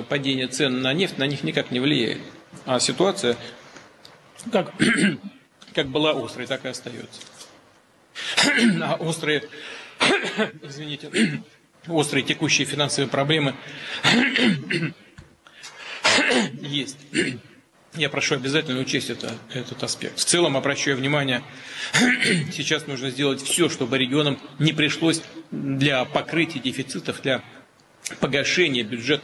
падение цен на нефть на них никак не влияет. А ситуация как была острой, так и остается. А острые текущие финансовые проблемы есть. Я прошу обязательно учесть этот аспект. В целом обращаю внимание, сейчас нужно сделать все, чтобы регионам не пришлось для покрытия дефицитов, для погашения бюджетных